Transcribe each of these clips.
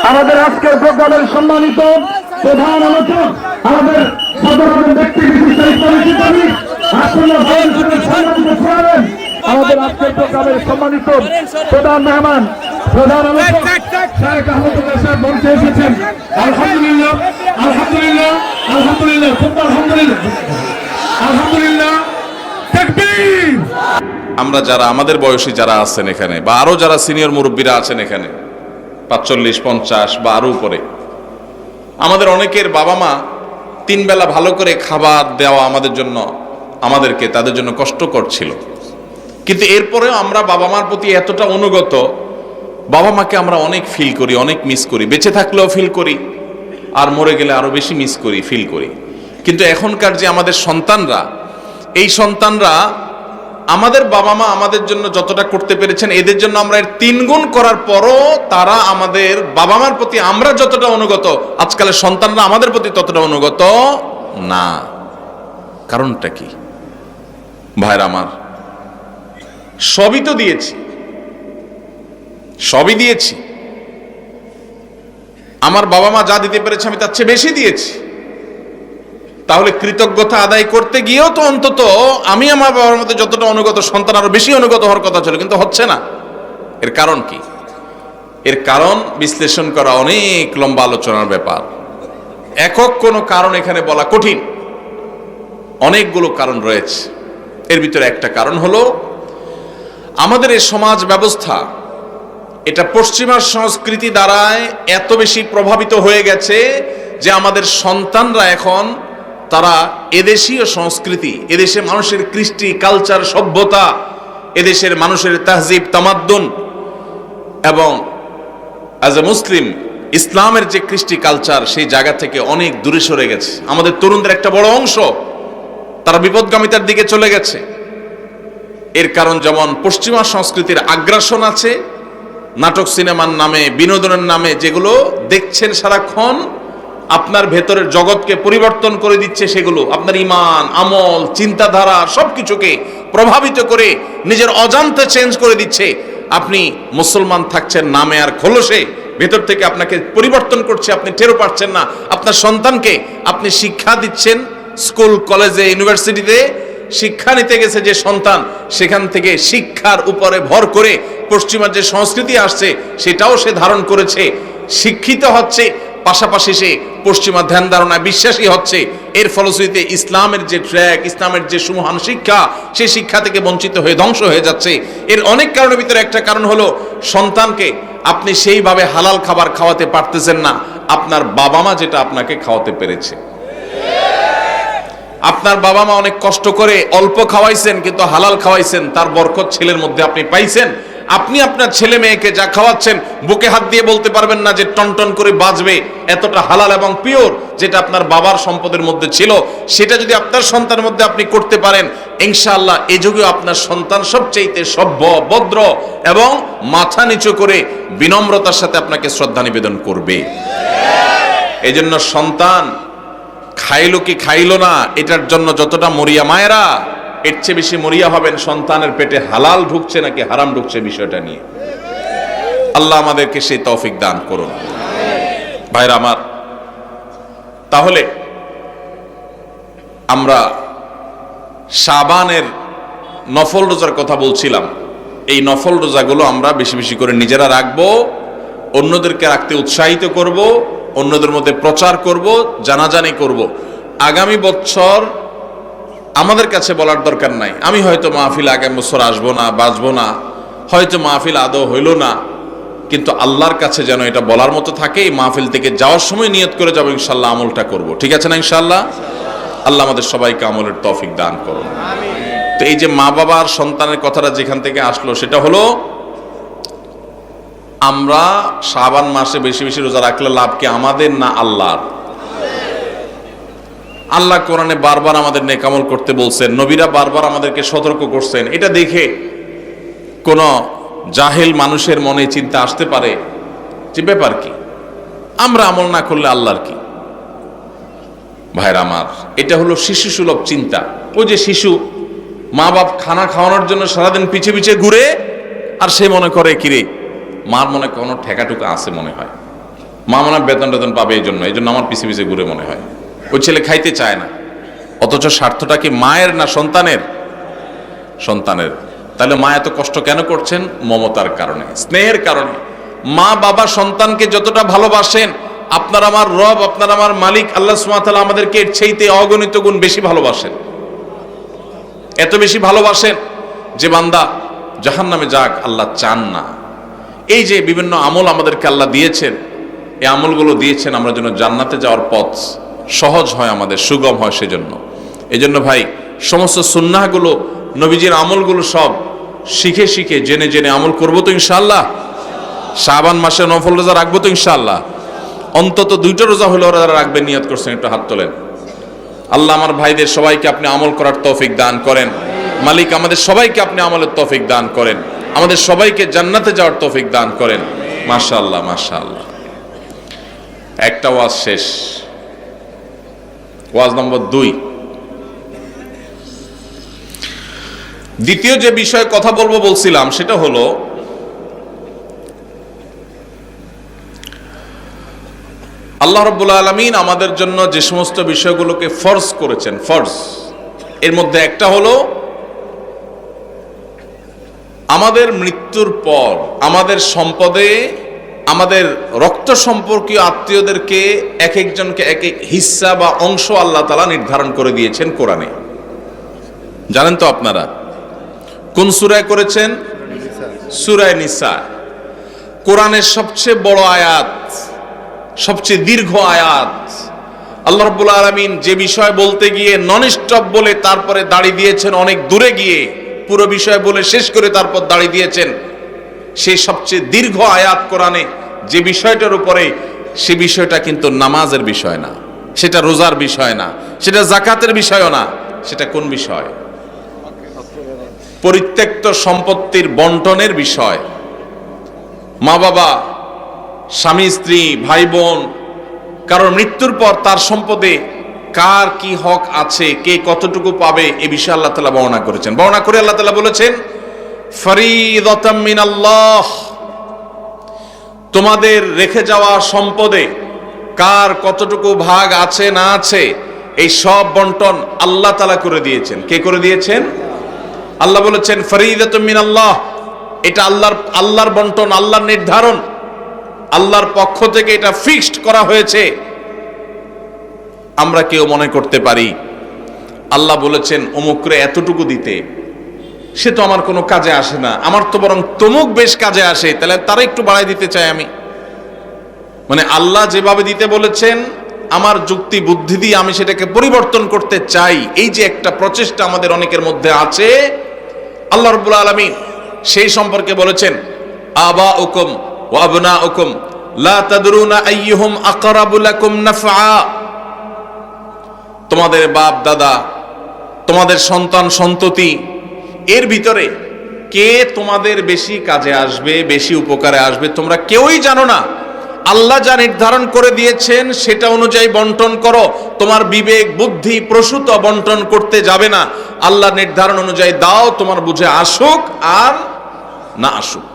আমাদের আজকের প্রোগ্রামের সম্মানিত প্রধান আলোচক আমাদের সাধারণ ব্যক্তি বিশিষ্ট ইসলামী শিক্ষাবিদ আসন্ন ভবিষ্যতের সম্মানিত চেয়ারম্যান আমাদের আজকের প্রোগ্রামের সম্মানিত প্রধান মেহমান প্রধান আলোচক শেখ আহমদুল্লাহ সাহেব মঞ্চে এসেছেন। আলহামদুলিল্লাহ আলহামদুলিল্লাহ আলহামদুলিল্লাহ আলহামদুলিল্লাহ আলহামদুলিল্লাহ তাকবীর। আমরা যারা আমাদের বয়সী যারা আছেন এখানে বা আরো যারা সিনিয়র মুরব্বীরা আছেন এখানে ৪৫-৫০ বা আরো উপরে, আমাদের অনেকের বাবা মা ৩ বেলা ভালো করে খাবার দেওয়া আমাদেরকে তাদের জন্য কষ্টকর ছিল, কিন্তু এরপরেও আমরা বাবা মার প্রতি এতটা অনুগত, বাবা মাকে আমরা অনেক ফিল করি, অনেক মিস করি, বেঁচে থাকলেও ফিল করি আর মরে গেলে আরো বেশি মিস করি, ফিল করি। কিন্তু এখনকার যে আমাদের সন্তানরা, এই সন্তানরা আমাদের বাবা মা আমাদের জন্য যতটা করতে পেরেছেন এদের জন্য আমরা এর ৩ গুণ করার পরও তারা আমাদের বাবা মার প্রতি আমরা যতটা অনুগত, আজকালের সন্তানরা আমাদের প্রতি ততটা অনুগত না। কারণটা কি ভাইরা আমার? সবই তো দিয়েছি, সবই দিয়েছি। আমার বাবা মা যা দিতে পেরেছে আমি তার চেয়ে বেশি দিয়েছি, তাহলে কৃতজ্ঞতা আদায় করতে গিয়েও তো অন্তত আমি আমার বাবার মধ্যে যতটা অনুগত সন্তান আরো বেশি অনুগত হওয়ার কথা ছিল, কিন্তু হচ্ছে না। এর কারণ কি? এর কারণ বিশ্লেষণ করা অনেক লম্বা আলোচনার ব্যাপার, একক কোনো কারণ এখানে বলা কঠিন। অনেকগুলো কারণ রয়েছে। এর ভিতরে একটা কারণ হলো আমাদের এই সমাজ ব্যবস্থা, এটা পশ্চিমা সংস্কৃতি দ্বারায় এত বেশি প্রভাবিত হয়ে গেছে যে আমাদের সন্তানরা এখন তারা এদেশীয় সংস্কৃতি, এদেশের মানুষের কৃষ্টি কালচার সভ্যতা, এদেশের মানুষের তাহজিব তামাদ্দুন এবং অ্যাজ এ মুসলিম ইসলামের যে কৃষ্টি কালচার সেই জায়গা থেকে অনেক দূরে সরে গেছে। আমাদের তরুণদের একটা বড় অংশ তারা বিপদগামিতার দিকে চলে গেছে। এর কারণ যেমন পশ্চিমা সংস্কৃতির আগ্রাসন আছে, নাটক সিনেমার নামে বিনোদনের নামে যেগুলো দেখছেন সারাক্ষণ আপনার ভেতরের জগৎকে পরিবর্তন করে দিচ্ছে, সেগুলো আপনার ঈমান আমল চিন্তাধারা সবকিছুকে প্রভাবিত করে নিজের অজান্তে চেঞ্জ করে দিচ্ছে। আপনি মুসলমান থাকছেন নামে আর খোলসে, ভেতর থেকে আপনাকে পরিবর্তন করছে, আপনি টেরও পাচ্ছেন না। আপনার সন্তানকে আপনি শিক্ষা দিচ্ছেন, স্কুল কলেজে ইউনিভার্সিটিতে শিক্ষা নিতে গেছে যে সন্তান, সেখান থেকে শিক্ষার উপরে ভর করে পশ্চিমার যে সংস্কৃতি আসছে সেটাও সে ধারণ করেছে, শিক্ষিত হচ্ছে, পাশাপাশি সে পশ্চিমা ধ্যান ধারণায় বিশ্বাসী হচ্ছে। এর ফলশ্রুতিতে ইসলামের যে ট্র্যাক, ইসলামের যে সুমহান শিক্ষা, সেই শিক্ষা থেকে বঞ্চিত হয়ে ধ্বংস হয়ে যাচ্ছে। এর অনেক কারণের ভিতরে একটা কারণ হলো সন্তানকে আপনি সেইভাবে হালাল খাবার খাওয়াতে পারতেছেন না আপনার বাবা মা যেটা আপনাকে খাওয়াতে পেরেছে। আপনার বাবা মা অনেক কষ্ট করে অল্প খাওয়াইছেন, কিন্তু হালাল খাওয়াইছেন, তার বরকত ছেলের মধ্যে আপনি পাইছেন। আপনি আপনার ছেলে মেয়েকে যা খাওয়াচ্ছেন বুকে হাত দিয়ে বলতে পারবেন না যে টনটন করে বাজবে, এতটা হালাল এবং পিওর যেটা আপনার বাবার সম্পদের মধ্যে ছিল, সেটা যদি আপনার সন্তানের মধ্যে আপনি করতে পারেন, ইনশাআল্লাহ এ যুগে আপনার সন্তান সবচেয়ে সভ্য ভদ্র এবং মাথা নিচু করে বিনম্রতার সাথে আপনাকে শ্রদ্ধা নিবেদন করবে। এজন্য সন্তান খাইলো কি খাইলো না এটার জন্য যতটা মরিয়া মায়েরা, এর চেয়ে বেশি মরিয়া হবেন সন্তানের পেটে হালাল ঢুকছে নাকি হারাম ঢুকছে বিষয়টা নিয়ে। আল্লাহ আমাদেরকে সেই তৌফিক দান করুন। ভাইরা আমার, তাহলে আমরা শাবানের নফল রোজার কথা বলছিলাম। এই নফল রোজাগুলো আমরা বেশি বেশি করে নিজেরা রাখবো, অন্যদেরকে রাখতে উৎসাহিত করব, অন্যদের মধ্যে প্রচার করব, জানাজানি করব। আগামী বছর আমাদের কাছে বলার দরকার নাই আমি হয়তো মাহফিল আগামী বছর আসবো না, বাঁচবো না, হয়তো মাহফিল আদৌ হইল না, কিন্তু আল্লাহর কাছে যেন এটা বলার মতো থাকে। এই মাহফিল থেকে যাওয়ার সময় নিয়ত করে যাবো ইনশাল্লাহ আমলটা করব। ঠিক আছে না ইনশাল্লাহ? আল্লাহ আমাদের সবাইকে আমলের তৌফিক দান করুন। তো এই যে মা বাবার সন্তানের কথাটা যেখান থেকে আসলো সেটা হলো আমরা শাবান মাসে বেশি বেশি রোজা রাখলে লাভ কি আমাদের না আল্লাহর? আল্লাহ কোরআনে বারবার আমাদের নেক আমল করতে বলছেন, নবীরা বারবার আমাদেরকে সতর্ক করছেন। এটা দেখে কোন জাহেল মানুষের মনে চিন্তা আসতে পারে যে ব্যাপার কি, আমরা আমল না করলে আল্লাহর কি? ভাইরা আমার, এটা হলো শিশু সুলভ চিন্তা। ওই যে শিশু মা বাপ খানা খাওয়ানোর জন্য সারাদিন পিছে পিছে ঘুরে, আর সে মনে করে কিরে মার মনে কোনো ঠেকাটুকা আছে মনে হয়, মা মনে হয় বেতন টেতন পাবে, এই জন্য আমার পিছে পিছে ঘুরে মনে হয়। ওই ছেলে খাইতে চায় না, অথচ স্বার্থটা কি মায়ের না সন্তানের? সন্তানের। তাহলে মা এত কষ্ট কেন করছেন? মমতার কারণে, স্নেহের কারণে। মা বাবা সন্তানকে যতটা ভালোবাসেন, আপনার আমার রব, আপনার আমার মালিক আল্লাহ সুবহানাহু ওয়া তাআলা আমাদেরকে এর চাইতে অগণিত গুণ বেশি ভালোবাসেন। এত বেশি ভালোবাসেন যে বান্দা জাহান্নামে যাক আল্লাহ চান না। এই যে বিভিন্ন আমল আমাদেরকে আল্লাহ দিয়েছেন, এই আমলগুলো দিয়েছেন আমরা যেন জান্নাতে যাওয়ার পথ সহজ হয়, আমাদের সুগম হয়। সেজন্য এই জন্য ভাই, সমস্ত সুন্নাহগুলো, নবীজির আমলগুলো সব শিখে শিখে জেনে জেনে আমল করবো তো ইনশাআল্লাহ। শাবান মাসে নফল রোজা রাখবো তো ইনশাআল্লাহ। অন্তত 2টা রোজা হলে ওরা রাখবেন, নিয়ত করছেন, একটু হাত তোলেন। আল্লাহ আমার ভাইদের সবাইকে আপনি আমল করার তৌফিক দান করেন। মালিক আমাদের সবাইকে আপনি আমলের তৌফিক দান করেন, আমাদের সবাইকে জান্নাতে যাওয়ার তৌফিক দান করেন। মাশাআল্লাহ মাশাআল্লাহ। একটা ওয়াজ শেষ, ওয়াজ নম্বর 2। দ্বিতীয় যে বিষয়ে কথা বলবো বলছিলাম সেটা হলো আল্লাহ রাব্বুল আলামিন আমাদের জন্য যে সমস্ত বিষয়গুলোকে ফরজ করেছেন, ফরজ, এর মধ্যে একটা হলো আমাদের মৃত্যুর পর আমাদের সম্পদে আমাদের রক্ত সম্পর্কীয় আত্মীয়দেরকে এক একজনকে এক এক হিস্সা বা অংশ আল্লাহ তাআলা নির্ধারণ করে দিয়েছেন কোরআনে। জানেন তো আপনারা কোন সূরায় করেছেন? সূরা নিসা। কোরআনের সবচেয়ে বড় আয়াত, সবচেয়ে দীর্ঘ আয়াত। আল্লাহ রাব্বুল আলামিন যে বিষয় বলতে গিয়ে নন স্টপ বলে তারপরে দাঁড়িয়ে দিয়েছেন, অনেক দূরে গিয়ে পুরো বিষয় বলে শেষ করে তারপর দাঁড়িয়ে দিয়েছেন। সেই সবচেয়ে দীর্ঘ আয়াত কোরআনে যে বিষয়টার উপরে, সে বিষয়টা কিন্তু নামাজের বিষয় না, সেটা রোজার বিষয় না, সেটা যাকাতের বিষয়ও না। সেটা কোন বিষয়? পরিত্যক্ত সম্পত্তির বন্টনের বিষয়। মা বাবা, স্বামী স্ত্রী, ভাই বোন, কারণ মৃত্যুর পর তার সম্পদে কার কি হক আছে, কে কতটুকু পাবে, এ বিষয়ে আল্লাহ তাআলা বর্ণনা করেছেন। বর্ণনা করে আল্লাহ তাআলা বলেছেন, ফরিদাতাম মিনাল্লাহ, তোমাদের রেখে যাওয়া সম্পদে কার কতটুকু ভাগ আছে না আছে, এই সব বন্টন আল্লাহ তাআলা করে দিয়েছেন। কে করে দিয়েছেন? আল্লাহ বলেছেন ফরিদাতুম মিনাল্লাহ, এটা আল্লাহর বন্টন, আল্লাহর নির্ধারণ, আল্লাহর পক্ষ থেকে এটা ফিক্সড করা হয়েছে। আমরা কেউ মনে করতে পারি আল্লাহ বলেছেন অমুকরে এতটুকু দিতে, সে তো আমার কোনো কাজে আসে না, আমার তো বরং তমুক বেশ কাজে আসে, তাহলে তারা একটু বাড়াই দিতে চাই আমি। মানে আল্লাহ যেভাবে দিতে বলেছেন, আমার যুক্তি বুদ্ধি দিয়ে আমি সেটাকে পরিবর্তন করতে চাই, এই যে একটা প্রচেষ্টা আমাদের অনেকের মধ্যে আছে, আল্লাহ রাব্বুল আলামিন সেই সম্পর্কে বলেছেন, আবাউকুম ওয়া আবনাউকুম লা তাদরুনা আইয়ুহুম আকরাবু লাকুম নাফআ, তোমাদের বাপ দাদা, তোমাদের সন্তান সন্ততি, এর ভিতরে কে তোমাদের বেশি কাজে আসবে, বেশি উপকারে আসবে, তোমরা কেউই জানো না। আল্লাহ যা নির্ধারণ করে দিয়েছেন সেটা অনুযায়ী বন্টন করো। তোমার বিবেক বুদ্ধি প্রসূত বন্টন করতে যাবে না, আল্লাহ নির্ধারণ অনুযায়ী দাও, তোমার বুঝে আসুক আর না আসুক।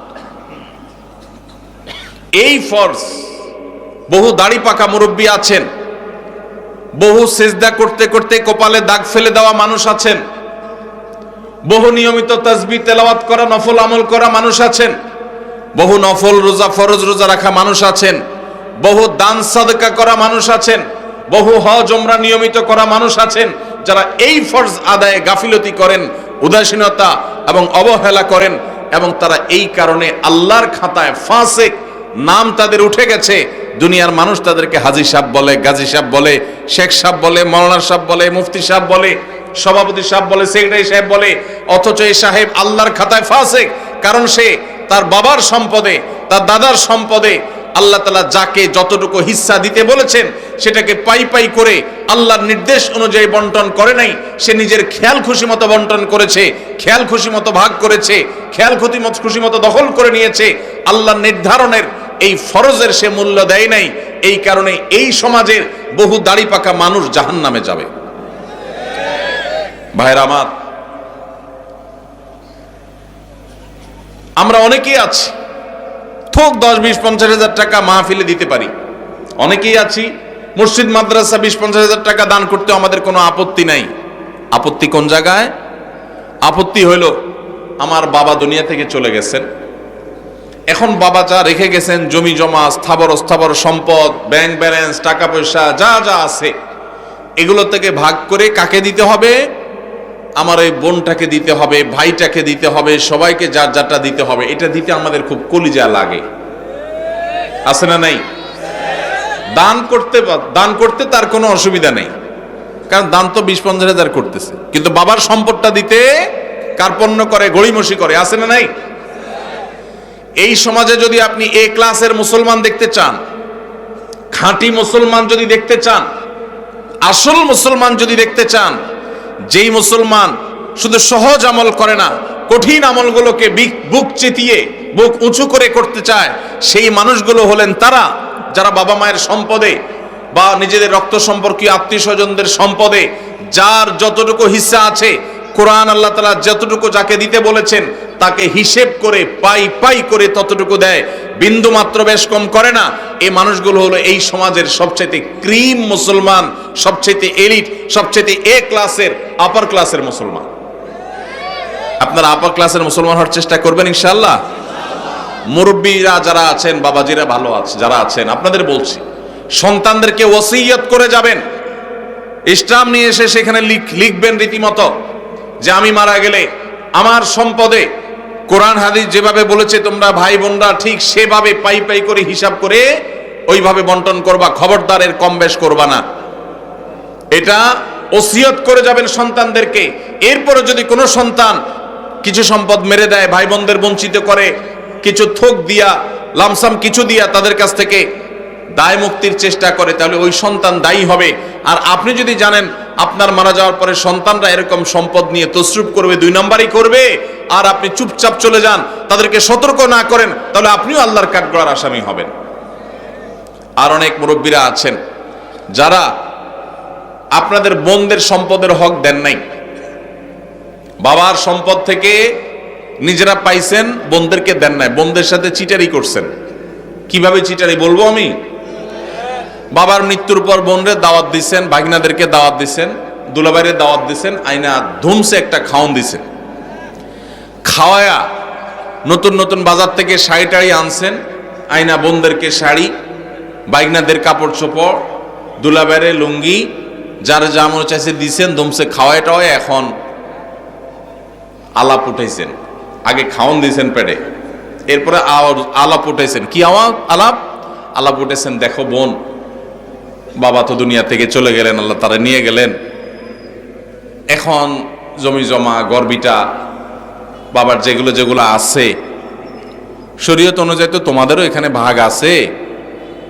এই ফরজ। বহু দাড়ি পাকা মুরব্বী আছেন, বহু সিজদা করতে করতে কপালে দাগ ফেলে দেওয়া মানুষ আছেন, বহু নিয়মিত তাসবিহ তেলাওয়াত করা, নফল আমল করা মানুষ আছেন, বহু নফল রোজা, ফরজ রোজা রাখা মানুষ আছেন, বহু দান সাদকা করা মানুষ আছেন, বহু হজ ওমরা নিয়মিত করা মানুষ আছেন, যারা এই ফরজ আদায়ে গাফিলতি করেন, উদাসীনতা এবং অবহেলা করেন, এবং তারা এই কারণে আল্লাহর খাতায় ফাসিক নাম তাদের উঠে গেছে। দুনিয়ার মানুষ তাদেরকে হাজী সাহেব বলে, গাজী সাহেব বলে, শেখ সাহেব বলে, মাওলানা সাহেব বলে, মুফতি সাহেব বলে, সভাপতি সাহেব বলে, সেক্রেটারি সাহেব বলে, অথচ এই সাহেব আল্লাহর খাতায় ফাসিক। কারণ সে তার বাবার সম্পদে, তার দাদার সম্পদে আল্লাহ তাআলা যাকে যতটুকু হিস্সা দিতে বলেছেন সেটাকে পাই পাই করে আল্লাহর নির্দেশ অনুযায়ী বন্টন করে নাই, সে নিজের খেয়াল খুশি মতো বন্টন করেছে, খেয়াল খুশি মতো ভাগ করেছে, খেয়াল খুশি মতো দখল করে নিয়েছে। আল্লাহর নির্ধারণের এই ফরজের সে মূল্য দেয় নাই। এই কারণে এই সমাজের বহু দাড়ি পাকা মানুষ জাহান্নামে যাবে। ভাইরা আমার, আমরা অনেকেই আছি থোক 10, 20, 50 হাজার টাকা মাহফিলে দিতে পারি, অনেকেই আছি মসজিদ মাদ্রাসা 20-50 হাজার টাকা দান করতে আমাদের কোনো আপত্তি নাই। আপত্তি কোন জায়গায়? আপত্তি হইল আমার বাবা দুনিয়া থেকে চলে গেছেন, এখন বাবা যা রেখে গেছেন জমি জমা স্থাবর অস্থাবর সম্পদ, ব্যাংক ব্যালেন্স, টাকা পয়সা যা যা আছে, এগুলো থেকে ভাগ করে কাকে দিতে হবে? আমার ওই বোনটাকে দিতে হবে, ভাইটাকে দিতে হবে, সবাইকে যার যারটা দিতে হবে। এটা দিতে আমাদের খুব কলিজা লাগে, আছে না নাই? দান করতে তার কোনো অসুবিধা নেই, কারণ দান তো 20-50 হাজার করতেছে, কিন্তু বাবার সম্পদটা দিতে কার্পণ্য করে, গড়িমসি করে, আছে না নাই? এই সমাজে যদি আপনি এ ক্লাসের মুসলমান দেখতে চান, খাঁটি মুসলমান যদি দেখতে চান, আসল মুসলমান যদি দেখতে চান, যেই মুসলমান শুধু সহজ আমল করে না, কঠিন আমলগুলোকে বুক চিতিয়ে বুক উঁচু করে করতে চায়, সেই মানুষগুলো হলেন তারা যারা বাবা মায়ের সম্পদে বা নিজেদের রক্ত সম্পর্কীয় আত্মীয় স্বজনদের সম্পদে যার যতটুকু হিস্সা আছে, কোরআন আল্লাহ তাআলা যতটুকু যাকে দিতে বলেছেন তাকে হিসেব করে পাই পাই করে ততটুকু দেয়, বিন্দু মাত্র বেশ কম করে না। এই মানুষগুলো হলো এই সমাজের সবচেয়ে ক্রিম মুসলমান, সবচেয়ে এলিট, সবচেয়ে এ ক্লাসের, আপার ক্লাসের মুসলমান। আপনারা আপার ক্লাসের মুসলমান হওয়ার চেষ্টা করবেন ইনশাআল্লাহ। মুরব্বীরা যারা আছেন, বাবাজিরা ভালো আছে যারা আছেন, আপনাদের বলছি সন্তানদেরকে ওসিয়ত করে যাবেন, ইসলাম নিয়ে এসে সেখানে লিখবেন রীতিমতো যে আমি মারা গেলে আমার সম্পদে কোরআন হাদিস যেভাবে বলেছে তোমরা ভাই বোনরা ঠিক সেভাবে পাই পাই করে হিসাব করে ওইভাবে বন্টন করবা, খবরদার এর কম বেশ করবা না। এটা ওসিয়ত করে যাবেন সন্তানদেরকে। এরপরে যদি কোনো সন্তান কিছু সম্পদ মেরে দেয়, ভাই বোনদের বঞ্চিত করে, কিছু থোক দিয়া লামসাম কিছু দিয়া তাদের কাছ থেকে দায় মুক্তির চেষ্টা করে, তাহলে ওই সন্তান দায়ী হবে। আর আপনি যদি জানেন আপনার মারা যাওয়ার পরে সন্তানরা এরকম সম্পদ নিয়ে তসরুপ করবে, 2 নম্বরই করবে, আর আপনি চুপচাপ চলে যান, তাদেরকে সতর্ক না করেন, তাহলে আপনিও আল্লাহর কাঠগড়ার আসামি হবেন। আর অনেক মুরব্বীরা আছেন যারা আপনাদের বোনদের সম্পদের হক দেন নাই, বাবার সম্পদ থেকে নিজেরা পাইছেন, বোনদেরকে দেন নাই, বোনদের সাথে চিটারি করছেন। কিভাবে চিটারি বলবো আমি? বাবার মৃত্যুর পর বোনরে দাওয়াত দিচ্ছেন, ভাগিনাদেরকে দাওয়াত দিচ্ছেন, দুলাভাইরে দাওয়াত দিচ্ছেন, আইনা ধুমসে একটা খাওন দিছেন, খাওয়ায়া নতুন নতুন বাজার থেকে শাড়ি টাড়ি আনছেন, আইনা বোনদেরকে শাড়ি, ভাগিনাদের কাপড় চোপড়, দুলাভাইরে লুঙ্গি, যার যা মনে চাইছে দিছেন, ধুমসে খাওয়াটাও এখন আলাপ উঠাইছেন। আগে খাওন দিয়েছেন পেটে, এরপরে আলাপ উঠাইছেন। কি আলাপ উঠেছেন, দেখো বোন, বাবা তো দুনিয়া থেকে চলে গেলেন, আল্লাহ তারা নিয়ে গেলেন, এখন জমি জমা গর্বিটা বাবার যেগুলো যেগুলো আছে শরীয়ত অনুযায়ী তো তোমাদেরও এখানে ভাগ আছে,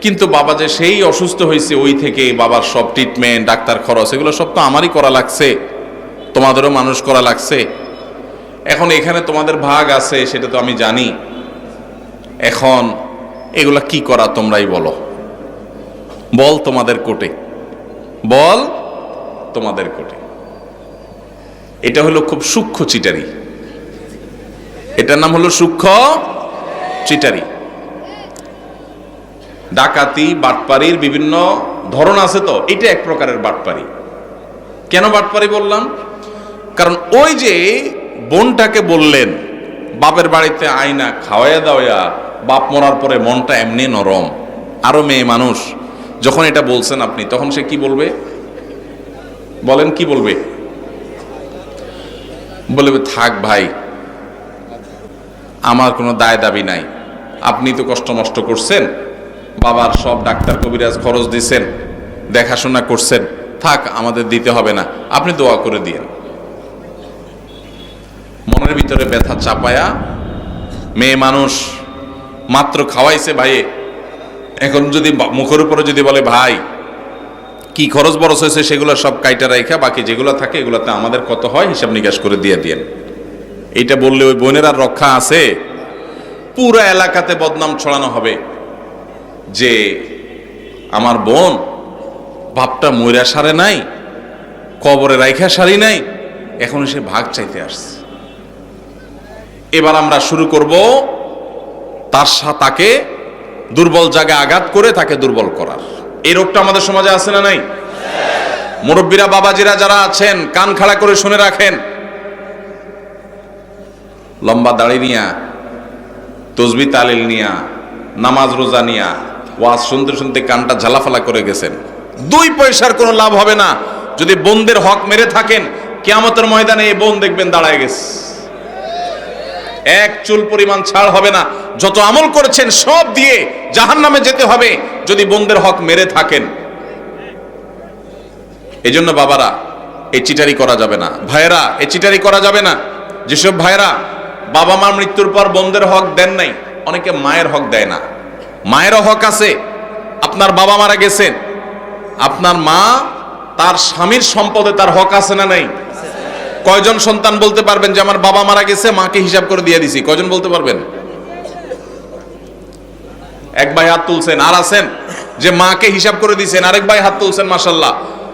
কিন্তু বাবা যে সেই অসুস্থ হয়েছে ওই থেকে বাবার সব ট্রিটমেন্ট, ডাক্তার খরচ, এগুলো সব তো আমারই করা লাগছে, তোমাদেরও মানুষ করা লাগছে। এখন এখানে তোমাদের ভাগ আছে সেটা তো আমি জানি, এখন এগুলা কি করা তোমরাই বলো, বল তোমাদের কোটে, বল তোমাদের কোটে। এটা হলো খুব সূক্ষ্ম চিটারি, এটার নাম হলো সূক্ষ্ম চিটারি। ডাকাতি বাটপারির বিভিন্ন ধরন আছে, তো এটা এক প্রকারের বাটপারি। কেন বাটপারি বললাম? কারণ ওই যে বোনটাকে বললেন বাপের বাড়িতে আইনা খাওয়াইয়া দাওয়া, বাপ মরার পরে মনটা এমনি নরম, আরো মেয়ে মানুষ, যখন এটা বলছেন আপনি, তখন সে কি বলবে? বলেন কি বলবে? বলবে থাক ভাই, আমার কোনো দায় দাবি নাই, আপনি তো কষ্ট নষ্ট করছেন, বাবার সব ডাক্তার কবিরাজ খরচ দিছেন, দেখাশোনা করছেন, থাক আমাদের দিতে হবে না, আপনি দোয়া করে দিয়েন। মনের ভিতরে ব্যথা চাপায়া মেয়ে মানুষ মাত্র খাওয়াইছে ভাইয়ে, এখন যদি মুখের উপরে যদি বলে ভাই কি খরচ বরচ হয়েছে সেগুলো সব কাইটা রাইখা বাকি যেগুলো থাকে এগুলোতে আমাদের কত হয় হিসাব নিকাশ করে দিয়ে দিয়েন, এইটা বললে ওই বোনের আর রক্ষা আছে? পুরো এলাকাতে বদনাম ছড়ানো হবে যে আমার বোন বাপটা মইরা সারে নাই, কবরে রাইখা সারি নাই, এখন সে ভাগ চাইতে আসছে। এবার আমরা শুরু করব তাকে দুর্বল জায়গায় আঘাত করে তাকে দুর্বল করার। এই রোগটা আমাদের সমাজে আছে না নাই? মুরব্বীরা বাবাজিরা যারা আছেন কান খাড়া করে শুনে রাখেন, লম্বা দাড়ি নিয়া, তসবি তালিল নিয়া, নামাজ রোজা নিয়া ওয়াজ শুনতে শুনতে কানটা ঝালাফালা করে গেছেন। 2 পয়সার কোনো লাভ হবে না যদি বোনদের হক মেরে থাকেন। কিয়ামতের ময়দানে এই বোন দেখবেন দাঁড়ায় গেছে, এক চুল পরিমাণ ছাড় হবে না। যত আমল করেছেন সব দিয়ে জাহান্নামে যেতে হবে যদি বোনদের হক মেরে থাকেন। এই জন্য বাবারা, এই চিটারি করা যাবে না। ভাইয়েরা, এই চিটারি করা যাবে না। যেসব ভাইয়েরা বাবা মার মৃত্যুর পর বোনদের হক দেন নাই, অনেকে মায়ের হক দেয় না। মায়েরও হক আছে। আপনার বাবা মারা গেছেন, আপনার মা তার স্বামীর সম্পদে তার হক আছে না নাই? কয়জন সন্তান বলতে পারবেন যে আমার বাবা মারা গেছে, মাকে হিসাব করে দিয়ে দিছি? কয়জন বলতে পারবেন? এক ভাই হাত তুলছেন। আর আছেন যে মাকে হিসাব করে দিয়েছেন? আরেক ভাই হাত তুলছেন, মাশাআল্লাহ।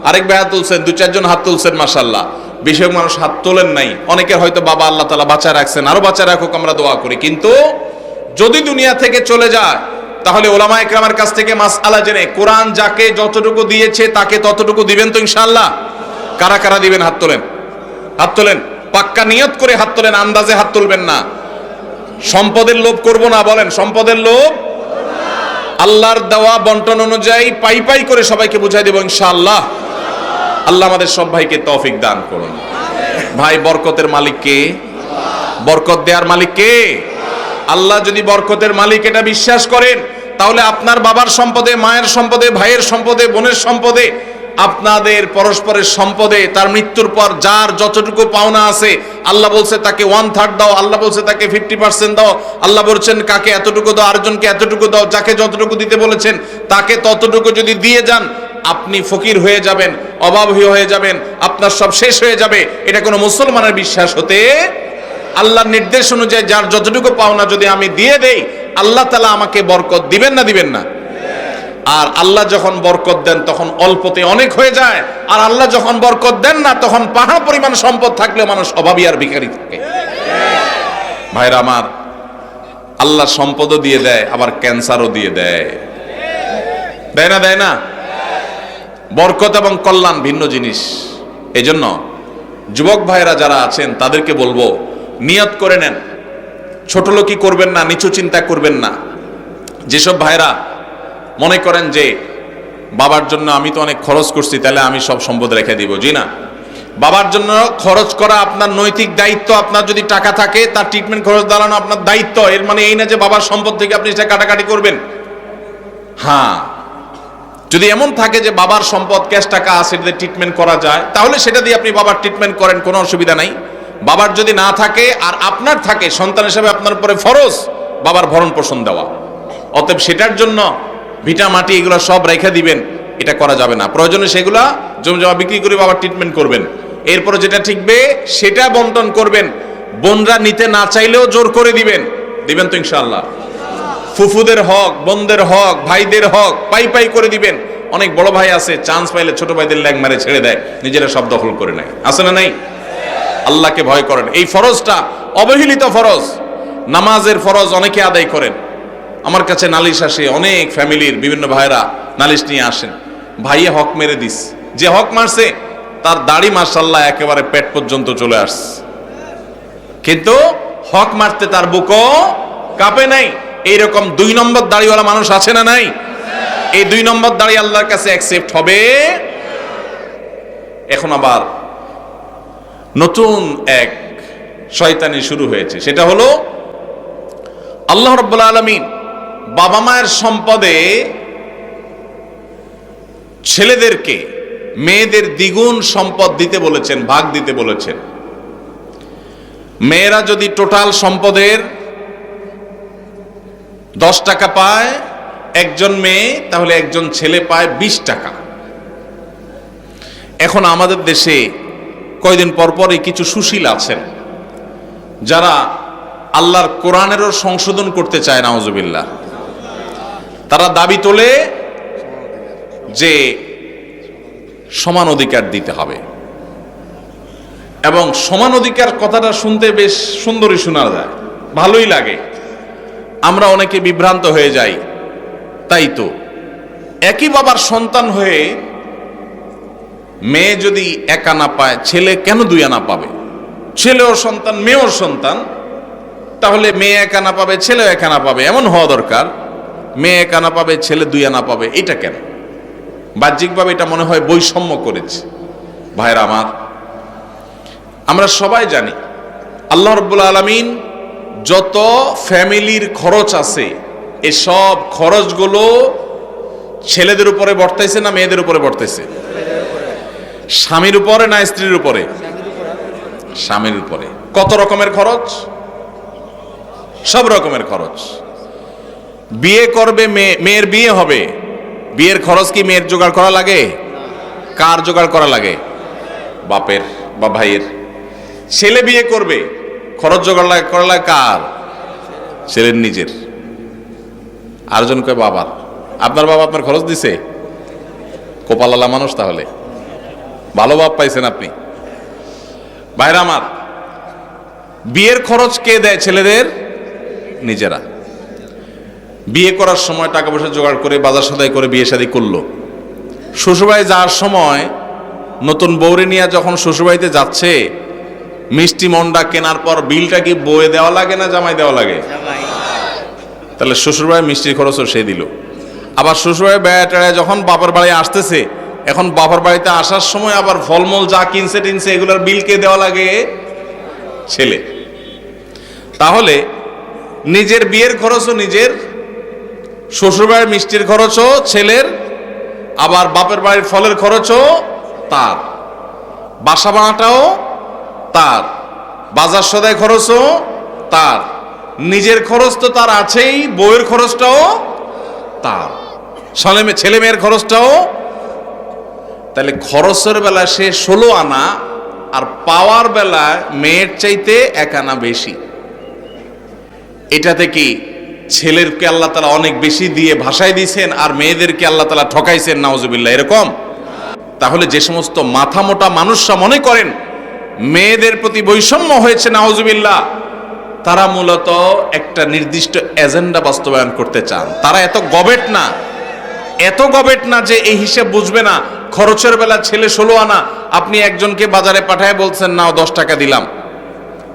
আরেক ভাই হাত তুলছেন, 2-4 জন হাত তুলছেন, মাশাআল্লাহ। বেশি মানুষ হাত তোলেন নাই। অনেকের হয়তো বাবা আল্লাহ তাআলা বাঁচায় রাখছেন, আরো বাঁচায় রাখুক, আমরা দোয়া করি। কিন্তু যদি দুনিয়া থেকে চলে যায় তাহলে ওলামা ইকরামের কাছ থেকে মাসআলা জেনে কোরআন যাকে যতটুকু দিয়েছে তাকে ততটুকু দিবেন তো ইনশাআল্লাহ? কারা কারা দিবেন? হাত তোলেন, হাত তোলেন। পাক্কা নিয়ত করে হাত তোলেন, আন্দাজে হাত তুলবেন না। সম্পদের লোভ করব না, বলেন সম্পদের লোভ। আল্লাহর দেওয়া বন্টন অনুযায়ী পাই পাই করে সবাইকে বুঝাই দেব ইনশাআল্লাহ। আল্লাহ আমাদের সব ভাইকে তৌফিক দান করুন। ভাই, বরকতের মালিক কে? বরকত দেওয়ার মালিক কে? আল্লাহ। যদি বরকতের মালিক এটা বিশ্বাস করেন তাহলে আপনার বাবার সম্পদে, মায়ের সম্পদে, ভাইয়ের সম্পদে, বোনের সম্পদে, আপনাদের পরস্পরের সম্পদে তার মৃত্যুর পর যার যতটুকু পাওনা আছে, আল্লাহ বলছে তাকে 1/3 দাও, আল্লাহ বলছে তাকে 50% দাও, আল্লাহ বলছেন কাকে এতটুকু দাও, আরেকজনকে এতটুকু দাও। যাকে যতটুকু দিতে বলেছেন তাকে ততটুকু যদি দিয়ে যান, আপনি ফকির হয়ে যাবেন, অভাবী হয়ে যাবেন, আপনার সব শেষ হয়ে যাবে। এটা কোনো মুসলমানের বিশ্বাস হতে, আল্লাহর নির্দেশ অনুযায়ী যার যতটুকু পাওনা যদি আমি দিয়ে দেই, আল্লাহ তাআলা আমাকে বরকত দিবেন না দিবেন না? আর আল্লাহ যখন বরকত দেন তখন অল্পতে অনেক হয়ে যায়, আর আল্লাহ যখন বরকত দেন না তখন পাহাড় পরিমাণ সম্পদ থাকলেও মানুষ অভাবী আর ভিখারি থাকে। ভাইরা আমার, আল্লাহ সম্পদও দিয়ে দেয়, আবার ক্যান্সারও দিয়ে দেয়। দেয় না? দেয় না? বরকত এবং কল্যাণ ভিন্ন জিনিস। এজন্য যুবক ভাইরা যারা আছেন তাদেরকে বলবো, নিয়ত করে নেন, ছোট লোকই করবেন না, নিচু চিন্তা করবেন না। যেসব ভাইরা মনে করেন যে বাবার জন্য আমি তো অনেক খরচ করছি, তাহলে আমি সব সম্পদ রেখে দিব, জি না। বাবার জন্য খরচ করা আপনার নৈতিক দায়িত্ব। আপনার যদি টাকা থাকে তার ট্রিটমেন্ট খরচ দাঁড়ানো আপনার দায়িত্ব। এর মানে এই না যে বাবার সম্পদ থেকে আপনি সেটা কাটাকাটি করবেন। হ্যাঁ, যদি এমন থাকে যে বাবার সম্পদ, ক্যাশ টাকা আছে, সেটা ট্রিটমেন্ট করা যায়, তাহলে সেটা দিয়ে আপনি বাবার ট্রিটমেন্ট করেন, কোনো অসুবিধা নাই। বাবার যদি না থাকে আর আপনার থাকে, সন্তান হিসেবে আপনার উপরে ফরজ বাবার ভরণ পোষণ দেওয়া। অতএব সেটার জন্য ভিটা মাটি এগুলো সব রেখে দিবেন, এটা করা যাবে না। প্রয়োজনে সেগুলা জমি জমা বিক্রি করে বাবার ট্রিটমেন্ট করবেন। এরপরে যেটা ঠিকবে সেটা বন্টন করবেন। বোনরা নিতে না চাইলেও জোর করে দিবেন, দিবেন তো ইনশাআল্লাহ? ফুফুদের হক, বোনদের হক, ভাইদের হক পাই পাই করে দিবেন। অনেক বড় ভাই আছে, চান্স পাইলে ছোট ভাইদের ল্যাং মারে ছেড়ে দেয়, নিজেরা সব দখল করে নেয়। আছে না নাই? আল্লাহকে ভয় করেন। এই ফরজটা অবহেলিত ফরজ। নামাজের ফরজ অনেকে আদায় করেন। আমার কাছে নালিশ আসে, অনেক ফ্যামিলির বিভিন্ন ভাইরা নালিশ নিয়ে আসেন, ভাইয়ে হক মেরে দিস। যে হক মারছে তার দাড়ি মাশাআল্লাহ একেবারে পেট পর্যন্ত চলে আসছে, কিন্তু হক মারতে তার বুকও কাঁপে নাই। এইরকম 2 নম্বর দাড়িওয়ালা মানুষ আছে না নাই? এই 2 নম্বর দাড়ি আল্লাহর কাছে অ্যাকসেপ্ট হবে। এখন আবার নতুন এক শয়তানি শুরু হয়েছে, সেটা হলো আল্লাহ রাব্বুল আলামিন বাবা মায়ের সম্পদে ছেলেদেরকে মেয়েদের দ্বিগুণ সম্পদ দিতে বলেছেন, ভাগ দিতে বলেছেন। মেয়েরা যদি টোটাল সম্পদের 10 টাকা পায় একজন মেয়ে, তাহলে একজন ছেলে পায় 20 টাকা। এখন আমাদের দেশে কয়দিন পর পরই কিছু সুশীল আছেন যারা আল্লাহর কোরআনেরও সংশোধন করতে চায়, নাউজুবিল্লাহ। তারা দাবি তোলে যে সমান অধিকার দিতে হবে, এবং সমান অধিকার কথাটা শুনতে বেশ সুন্দরই শোনা যায়, ভালোই লাগে। আমরা অনেকে বিভ্রান্ত হয়ে যাই, তাই তো একই বাবার সন্তান হয়ে মেয়ে যদি এক আনা পায়, ছেলে কেন দুই আনা পাবে? ছেলেও সন্তান, মেয়েও সন্তান, তাহলে মেয়ে এক আনা পাবে, ছেলেও এক আনা পাবে, এমন হওয়া দরকার। মেয়ে এক আনা পাবে, ছেলে দুই আনা পাবে, এটা কেন? বাহ্যিকভাবে এটা মনে হয় বৈষম্য করেছে। ভাইরা আমার, আমরা সবাই জানি আল্লাহ রাব্বুল আলামিন যত ফ্যামিলির খরচ আছে, এই সব খরচগুলো ছেলেদের উপরে বর্তাইছে না মেয়েদের উপরে বর্তাইছে? স্বামীর উপরে না স্ত্রীর উপরে? স্বামীর উপরে। কত রকমের খরচ? সব রকমের খরচ। বিয়ে করবে মেয়ে, মেয়ের বিয়ে হবে, বিয়ের খরচ কি মেয়ের জোগাড় করা লাগে? কার জোগাড় করা লাগে? বাপের বা ভাইয়ের। ছেলে বিয়ে করবে, খরচ জোগাড় করা লাগে কার? ছেলের নিজের। আরেকজন কয় বাবার। আপনার বাবা আপনার খরচ দিছে? কোপালালা মানুষ, তাহলে ভালো বাপ পাইছেন আপনি। ভাইরা আমার, বিয়ের খরচ কে দেয়? ছেলেদের নিজেরা। বিয়ে করার সময় টাকা পয়সা জোগাড় করে বাজার সদাই করে বিয়ে শাদী করলো। শ্বশুরবাড়ি যাওয়ার সময় নতুন বউরে নিয়ে যখন শ্বশুরবাড়িতে যাচ্ছে, মিষ্টি মন্ডা কেনার পর বিলটা কি বউয়ে দেওয়া লাগে না জামাই দেওয়া লাগে? তাহলে শ্বশুরবাড়ির মিষ্টির খরচও সে দিল। আবার শ্বশুরবাড়ির বেড়ায় যখন বাবার বাড়ি আসতেছে, এখন বাবার বাড়িতে আসার সময় আবার ফলমূল যা কিনছে টিনছে এগুলোর বিল কে দেওয়া লাগে? ছেলে। তাহলে নিজের বিয়ের খরচও নিজের, শ্বশুরবাড়ির মিষ্টির খরচও ছেলের, আবার বাপের বাড়ির ফলের খরচও তার, বাসা ভাড়াটাও তার, বাজার সদাই খরচও তার, নিজের খরচ তো তার আছেই, বউয়ের খরচটাও তার, ছেলে মেয়ের খরচটাও। তাহলে খরচের বেলা সে 16 আনা, আর পাওয়ার বেলায় মেয়ের চাইতে 1 আনা বেশি। এটাতে কি ছেলেরকে আল্লাহ তাআলা অনেক বেশি দিয়ে ভাষায় দিয়েছেন আর মেয়েদেরকে আল্লাহ তাআলা ঠকাইছেন? নাউজুবিল্লাহ, এরকম? তাহলে যে সমস্ত মাথা মোটা মানুষরা মনে করেন মেয়েদের প্রতি বৈষম্য হয়েছে, নাউজুবিল্লাহ, তারা মূলত একটা নির্দিষ্ট এজেন্ডা বাস্তবায়ন করতে চান। তারা এত গবেট না, এত গবেট না যে এই হিসাব বুঝবে না। খরচের বেলা ছেলে 16 আনা, আপনি একজনকে বাজারে পাঠায় বলছেন নাও 10 টাকা দিলাম,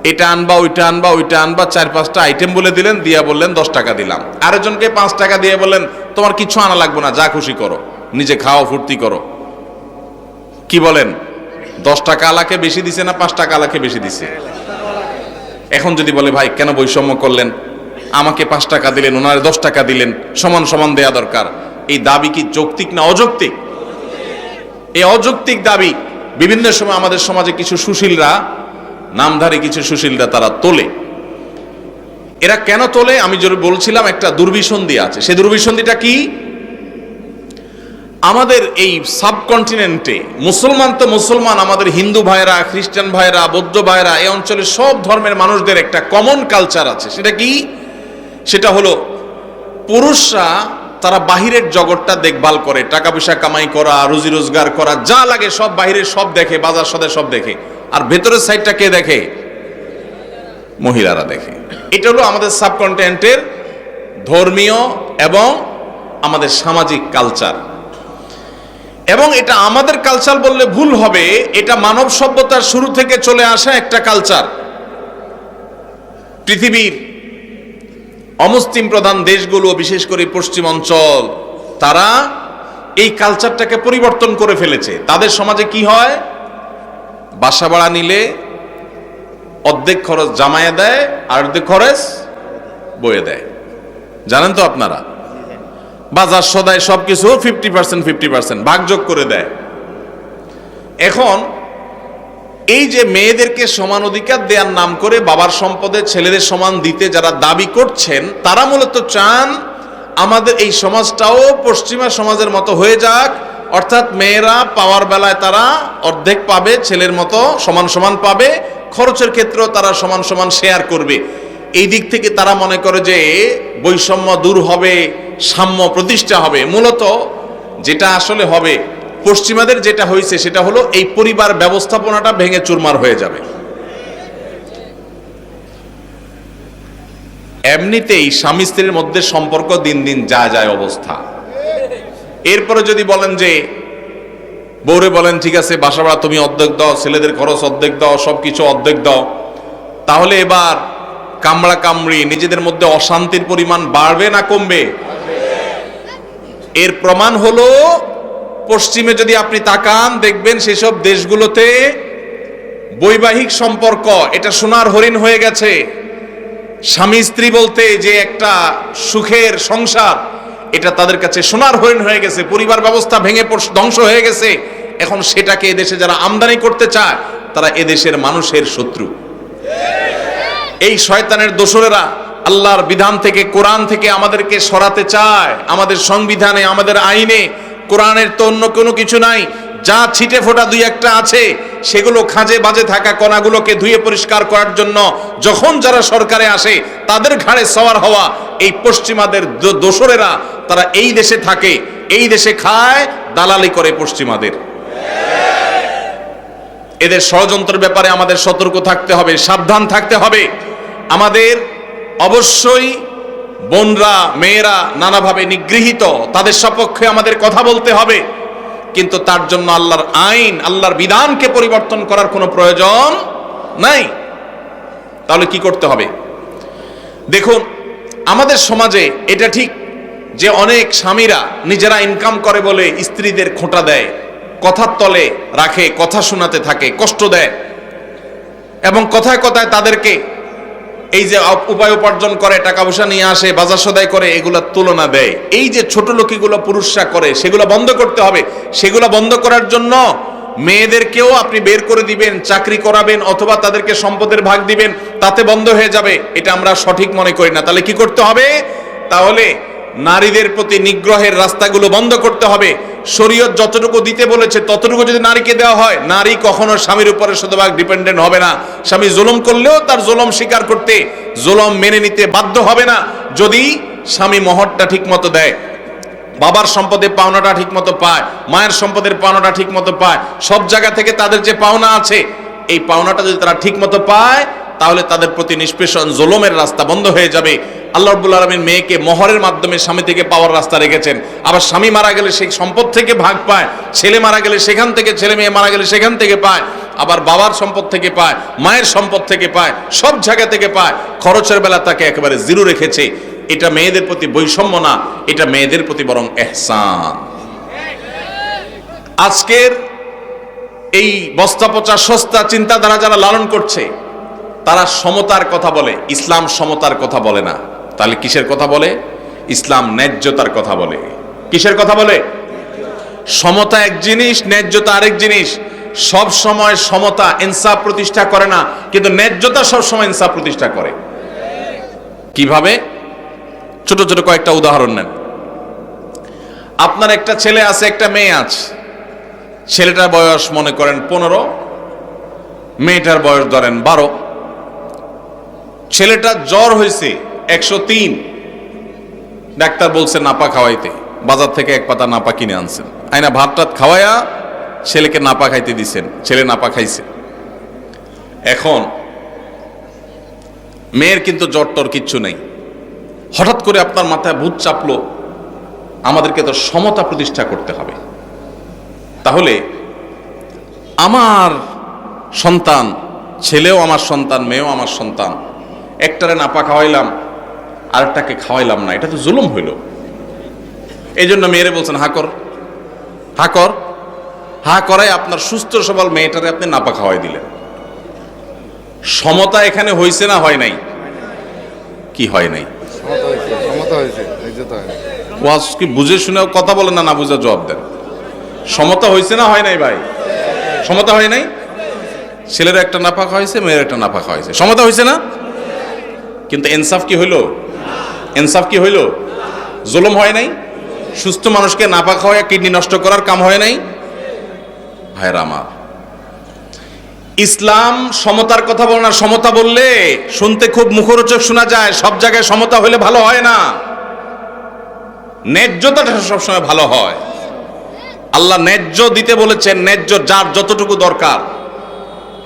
এটা আনবা ওইটা আনবা ওইটা আনবা, 4-5টা আইটেম বলে দিলেন, দিয়া বললেন 10 টাকা দিলাম। আরেকজনকে 5 টাকা দিয়ে বললেন তোমার কিছু আনা লাগবে না, যা খুশি করো, নিজে খাও, ফুর্তি করো। কি বলেন? 10 টাকা আলাকে বেশি দিছে না 5 টাকা আলাকে বেশি দিছে? এখন যদি বলে ভাই কেন বৈষম্য করলেন, আমাকে 5 টাকা দিলেন, ওনারে 10 টাকা দিলেন, সমান সমান দেয়া দরকার, এই দাবি কি যৌক্তিক না অযৌক্তিক? এই অযৌক্তিক দাবি বিভিন্ন সময় আমাদের সমাজে কিছু সুশীলরা, নামধারী কিছু সুশীলরা তারা তোলে। এরা কেন তোলে? আমি যদি বলছিলাম একটা দুর্বিসন্ধি আছে। সেই দুর্বিসন্ধিটা কি? আমাদের এই সাবকন্টিনেন্টে মুসলমান তো মুসলমান, আমাদের হিন্দু ভাইরা, খ্রিস্টান ভাইরা, বৌদ্ধ ভাইরা, এই অঞ্চলের সব ধর্মের মানুষদের একটা কমন কালচার আছে। সেটা কি? সেটা হলো পুরুষরা তারা বাহিরের জগৎটা দেখভাল করে, টাকা পয়সা কামাই করা, রুজি রোজগার করা, যা লাগে সব বাহিরের সব দেখে, বাজার সদাই সব দেখে, আর ভেতরের সাইডটা কে দেখে? মহিলারা দেখে। এটা হলো আমাদের সাবকন্টিনেন্টের ধর্মীয় এবং আমাদের সামাজিক কালচার। এবং এটা আমাদের কালচার বললে ভুল হবে, এটা মানব সভ্যতার শুরু থেকে চলে আসা একটা কালচার। পৃথিবীর অমুসলিম প্রধান দেশগুলো, বিশেষ করে পশ্চিম অঞ্চল, তারা এই কালচারটাকে পরিবর্তন করে ফেলেছে। তাদের সমাজে কি হয়? বাসা ভাড়া নিলে অর্ধেক খরচ জামাইয়ে দেয় আর অর্ধেক খরচ বইয়ে দেয়। জানেন তো আপনারা? বাজার সদাই সবকিছু 50% ভাগযোগ করে দেয়। এখন এই যে মেয়েদেরকে সমান অধিকার দেওয়ার নাম করে বাবার সম্পদে ছেলেদের সমান দিতে যারা দাবি করছেন, তারা মূলত চান আমাদের এই সমাজটাও পশ্চিমা সমাজের মতো হয়ে যাক, অর্থাৎ মেয়েরা পাওয়ার বেলায় তারা অর্ধেক পাবে, ছেলের মতো সমান সমান পাবে, খরচের ক্ষেত্রেও তারা সমান সমান শেয়ার করবে। এই দিক থেকে তারা মনে করে যে বৈষম্য দূর হবে, সাম্য প্রতিষ্ঠা হবে। মূলত যেটা আসলে হবে, পশ্চিমাদের যেটা হয়েছে সেটা হলো এই পরিবার ব্যবস্থাপনাটা ভেঙে চুরমার হয়ে যাবে। এমনিতেই স্বামী স্ত্রীর মধ্যে সম্পর্ক দিন দিন যায় অবস্থা। এরপরে যদি বলেন যে বউরে বলেন ঠিক আছে বাসা ভাড়া তুমি অর্ধেক দাও, ছেলেদের খরচ অর্ধেক দাও, সবকিছু অর্ধেক দাও, তাহলে এবার কামড়া কামড়ি নিজেদের মধ্যে অশান্তির পরিমাণ বাড়বে না কমবে? এর প্রমাণ হলো পশ্চিমে যদি আপনি তাকান দেখবেন সেসব দেশগুলোতে বৈবাহিক সম্পর্ক এটা সোনার হরিণ হয়ে গেছে। স্বামী স্ত্রী বলতে যে একটা সুখের সংসার, এটা তাদের কাছে সোনার হরিণ হয়ে গেছে। পরিবার ব্যবস্থা ভেঙে ধ্বংস হয়ে গেছে। এখন সেটাকে এদেশে যারা আমদানি করতে চায় তারা এদেশের মানুষের শত্রু। এই শয়তানের দোসরেরা আল্লাহর বিধান থেকে, কোরআন থেকে আমাদেরকে সরাতে চায়। আমাদের সংবিধানে, আমাদের আইনে কোরআনের তো অন্য কোনো কিছু নাই। যা ছিটে ফোটা দুই একটা আছে সেগুলো খাজে বাজে থাকা কণাগুলোকে ধুয়ে পরিষ্কার করার জন্য যখন যারা সরকারে আসে তাদের ঘাড়ে সওয়ার হওয়া এই পশ্চিমাদের দোসরেরা, তারা এই দেশে থাকে, এই দেশে খায়, দালালি করে পশ্চিমাদের। এদের ষড়যন্ত্রের ব্যাপারে আমাদের সতর্ক থাকতে হবে, সাবধান থাকতে হবে। আমাদের অবশ্যই বোনরা, মেয়েরা নানাভাবে নিগৃহীত, তাদের সপক্ষে আমাদের কথা বলতে হবে, কিন্তু তার জন্য আল্লাহর আইন, আল্লাহর বিধানকে পরিবর্তন করার কোনো প্রয়োজন নাই। তাহলে কি করতে হবে? দেখুন, আমাদের সমাজে এটা ঠিক যে অনেক স্বামীরা নিজেরা ইনকাম করে বলে স্ত্রীদের খোঁটা দেয়, কথার তলে রাখে, কথা শোনাতে থাকে, কষ্ট দেয়, এবং কথায় কথায় তাদেরকে এই যে উপায় উপার্জন করে, টাকা পয়সা নিয়ে আসে, বাজার সদাই করে, এগুলোর তুলনা দেয়। এই যে ছোট লোকিগুলো পুরুষরা করে, সেগুলো বন্ধ করতে হবে। সেগুলো বন্ধ করার জন্য মেয়েদেরকেও আপনি বের করে দিবেন, চাকরি করাবেন, অথবা তাদেরকে সম্পদের ভাগ দিবেন, তাতে বন্ধ হয়ে যাবে। এটা আমরা সঠিক মনে করি না। তাহলে কি করতে হবে? তাহলে নারীদের প্রতি নিগ্রহের রাস্তাগুলো বন্ধ করতে হবে। শরীয়ত যতটুকু দিতে বলেছে ততটুকু যদি নারীকে দেওয়া হয়, নারী কখনো স্বামীর উপরে শতভাগ ডিপেন্ডেন্ট হবে না। স্বামী জুলুম করলেও তার জুলুম স্বীকার করতে, জুলুম মেনে নিতে বাধ্য হবে না, যদি স্বামী মহরটা ঠিক মতো দেয়, বাবার সম্পদের পাওনাটা ঠিক মতো পায়, মায়ের সম্পদের পাওনাটা ঠিক মতো পায়, সব জায়গা থেকে তাদের যে পাওনা আছে এই পাওনাটা যদি তারা ঠিক মতো পায়, তাহলে তাদের প্রতি নিষ্পেষণ জুলুমের রাস্তা বন্ধ হয়ে যাবে। আল্লাহ রাব্বুল আলামিন মেয়েকে মহরের মাধ্যমে স্বামী থেকে পাওয়ার রাস্তা রেখেছেন। আবার স্বামী মারা গেলে সেই সম্পদ থেকে ভাগ পায়, ছেলে মারা গেলে সেখান থেকে, ছেলে মেয়ে মারা গেলে সেখান থেকে পায়, আবার বাবার সম্পদ থেকে পায়, মায়ের সম্পদ থেকে পায়, সব জায়গা থেকে পায়। খরচের বেলা তাকে একেবারে জিরো রেখেছে। এটা মেয়েদের প্রতি বৈষম্য না, এটা মেয়েদের প্রতি বরং ইহসান। আজকের এই বস্তা পচা সস্তা চিন্তাধারা যারা লালন করছে তারা সমতার কথা বলে, ইসলাম সমতার কথা বলে না। তাহলে কিসের কথা বলে? ইসলাম ন্যায্যতার কথা বলে। কিসের কথা বলে? সমতা এক জিনিস, ন্যায্যতা আরেক জিনিস। সব সময় সমতা ইনসাফ প্রতিষ্ঠা করে না, কিন্তু ন্যায্যতা সব সময় ইনসাফ প্রতিষ্ঠা করে। কিভাবে? ছোট ছোট কয়েকটা উদাহরণ নেন। আপনার একটা ছেলে আছে, একটা মেয়ে আছে। ছেলেটার বয়স মনে করেন 15, মেয়েটার বয়স ধরেন 12। ছেলেটার জ্বর হয়েছে 103, ডাক্তার বলছে নাপা খাওয়াইতে, বাজার থেকে এক পাতা নাপা কিনে আনছেন, আইনা ভাত টাত খাওয়াইয়া ছেলেকে নাপা খাইতে দিছেন, ছেলে নাপা খাইছে। এখন মেয়ের কিন্তু জ্বর টর কিচ্ছু নেই, হঠাৎ করে আপনার মাথায় ভূত চাপলো, আমাদেরকে তো সমতা প্রতিষ্ঠা করতে হবে। তাহলে আমার সন্তান, ছেলেও আমার সন্তান, মেয়েও আমার সন্তান, একটারে নাপা খাওয়াইলাম আরেকটাকে খাওয়াইলাম না, এটা তো জুলুম হইল। এই জন্য মেয়েরে বলছেন হা কর, হা কর, হা করাই আপনার সুস্থ সবল মেয়েটারে আপনি নাপা খাওয়াই দিলেন। সমতা এখানে হয়েছে না হয় নাই? কি হয় নাই? ওয়াজ কি বুঝে শুনে কথা বলেন না, না বুঝে জবাব দেন। সমতা হয়েছে না হয় নাই ভাই? সমতা হয় নাই? ছেলের একটা নাপা খাওয়াইছে, মেয়ের একটা নাপা খাওয়াইছে, সমতা হয়েছে না? কিন্তু ইনসাফ কি হইল? ইনসাফ কি হইল? জুলুম হয় নাই? সুস্থ মানুষকে নাপা খাওয়ায় কিডনি নষ্ট করার কাম হয় নাই? ভাইরা আমার, ইসলাম সমতার কথা বলে না। সমতা বললে শুনতে খুব মুখরোচক শোনা যায়, সব জায়গায় সমতা হইলে ভালো হয় না। ন্যায্যতাটা সবসময় ভালো হয়। আল্লাহ ন্যায্য দিতে বলেছেন, ন্যায্য যার যতটুকু দরকার।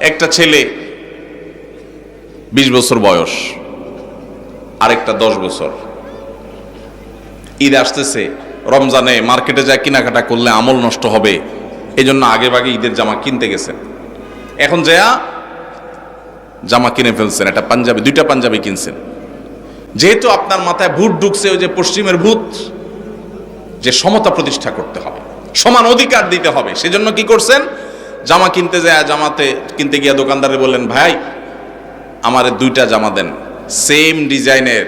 একটা ছেলে 20 বছর বয়স, আরেকটা 10 বছর, ঈদ আসতেছে, রমজানে মার্কেটে যায় কেনাকাটা করলে আমল নষ্ট হবে, এই জন্য আগে ভাগে ঈদের জামা কিনতে গেছেন। এখন যা জামা কিনে ফেলছেন, একটা পাঞ্জাবি, 2টা পাঞ্জাবি কিনছেন। যেহেতু আপনার মাথায় ভূত ঢুকছে, ওই যে পশ্চিমের ভূত, যে সমতা প্রতিষ্ঠা করতে হবে, সমান অধিকার দিতে হবে, সেজন্য কি করছেন, জামা কিনতে যায়, জামাতে কিনতে গিয়া দোকানদারে বললেন, ভাই আমারে 2টা জামা দেন, সেম ডিজাইনের,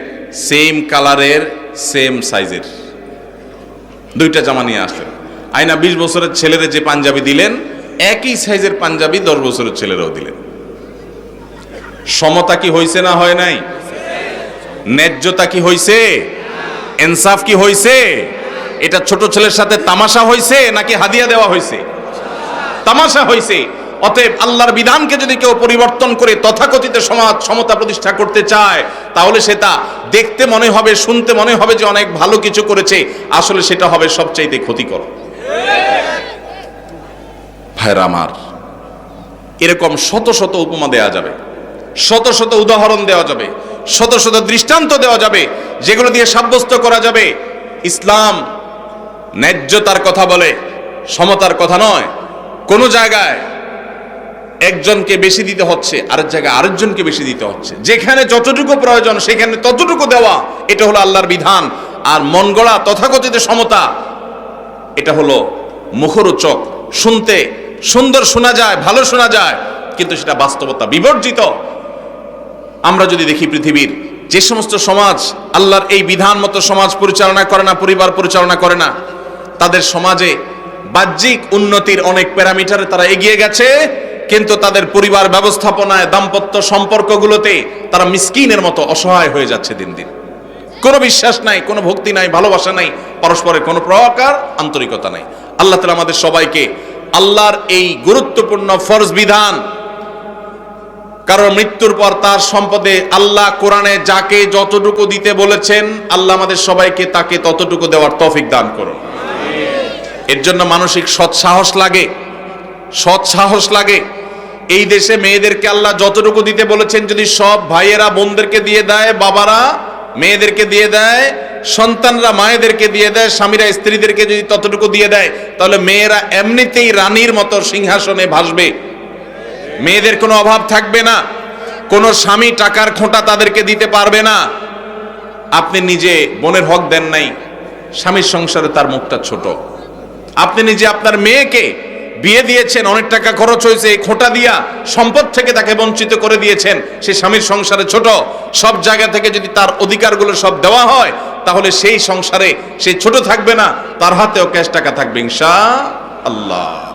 সেম কালারের, সেম সাইজের 2টা জামা নিয়ে আসলেন। আয়না 20 বছরের ছেলেরে যে পাঞ্জাবি দিলেন, একই সাইজের পাঞ্জাবি 10 বছরের ছেলেরাও দিলেন। সমতা কি হইছে না হয় নাই? ন্যায্যতা কি হইছে? ইনসাফ কি হইছে? এটা ছোট ছেলের সাথে তামাশা হইছে নাকি হাদিয়া দেওয়া হইছে? তামাশা হইছে। অতএব আল্লাহর বিধানকে যদি কেউ পরিবর্তন করে তথাকথিত সমাজ সমতা প্রতিষ্ঠা করতে চায়, তাহলে সেটা দেখতে মনে হবে, শুনতে মনে হবে যে অনেক ভালো কিছু করেছে, আসলে সেটা হবে সবচাইতে ক্ষতিকর। ভাইরা আমার, এরকম শত শত উপমা দেওয়া যাবে, শত শত উদাহরণ দেওয়া যাবে, শত শত দৃষ্টান্ত দেওয়া যাবে, যেগুলো দিয়ে সাব্যস্ত করা যাবে ইসলাম ন্যায্যতার কথা বলে, সমতার কথা নয়। কোন জায়গায় একজনকে বেশি দিতে হচ্ছে, আরেক জায়গায় আরেকজনকে বেশি দিতে হচ্ছে, যেখানে যতটুকু প্রয়োজন সেখানে ততটুকু দেওয়া, এটা হলো আল্লাহর বিধান। আর মন গড়া তথাকথিত সমতা, এটা হলো মুখরোচক, শুনতে সুন্দর শোনা যায়, ভালো শোনা যায়, কিন্তু সেটা বাস্তবতা বিবর্জিত। আমরা যদি দেখি পৃথিবীর যে সমস্ত সমাজ আল্লাহর এই বিধান মতো সমাজ পরিচালনা করে না, পরিবার পরিচালনা করে না, তাদের সমাজে বাহ্যিক উন্নতির অনেক প্যারামিটারে তারা এগিয়ে গেছে, কিন্তু তাদের পরিবার ব্যবস্থাপনায়, দাম্পত্য সম্পর্কগুলোতে তারা মিসকিনের মতো অসহায় হয়ে যাচ্ছে দিন দিন। কোনো বিশ্বাস নাই, কোনো ভক্তি নাই, ভালোবাসা নাই, পরস্পরের কোনো প্রকার আন্তরিকতা নাই। আল্লাহ তাআলা আমাদের সবাইকে আল্লাহর এই গুরুত্বপূর্ণ ফরজ বিধান, কারণ মৃত্যুর পর তার সম্পদে আল্লাহ কোরআনে যাকে যতটুকু দিতে বলেছেন, আল্লাহ আমাদের সবাইকে তাকে ততটুকু দেওয়ার তৌফিক দান করুন। এর জন্য মানসিক সৎসাহস লাগে, সৎসাহস লাগে। এই দেশে মেয়েদেরকে আল্লাহ যতটুকু দিতে বলেছেন, যদি সব ভাইয়েরা বোনদেরকে দিয়ে দেয়, বাবারা মেয়েদেরকে দিয়ে দেয়, সন্তানরা মায়েদেরকে দিয়ে দেয়, স্বামীরা স্ত্রীদেরকে যদি ততটুকু দিয়ে দেয়, তাহলে মেয়েরা এমনিতেই রানীর মতো সিংহাসনে ভাসবে, মেয়েদের কোনো অভাব থাকবে না, কোনো স্বামী টাকার খোঁটা তাদেরকে দিতে পারবে না। আপনি নিজে বোনের হক দেন নাই, স্বামীর সংসারে তার মুখটা ছোট। আপনি নিজে আপনার মেয়েকে বিয়ে দিয়েছেন, অনেক টাকা খরচ হয়েছে, এই খোঁটা দিয়া সম্পদ থেকে তাকে বঞ্চিত করে দিয়েছেন, সে স্বামীর সংসারে ছোট। সব জায়গা থেকে যদি তার অধিকারগুলো সব দেওয়া হয়, তাহলে সেই সংসারে সে ছোট থাকবে না, তার হাতেও ক্যাশ টাকা থাকবে ইনশাআল্লাহ।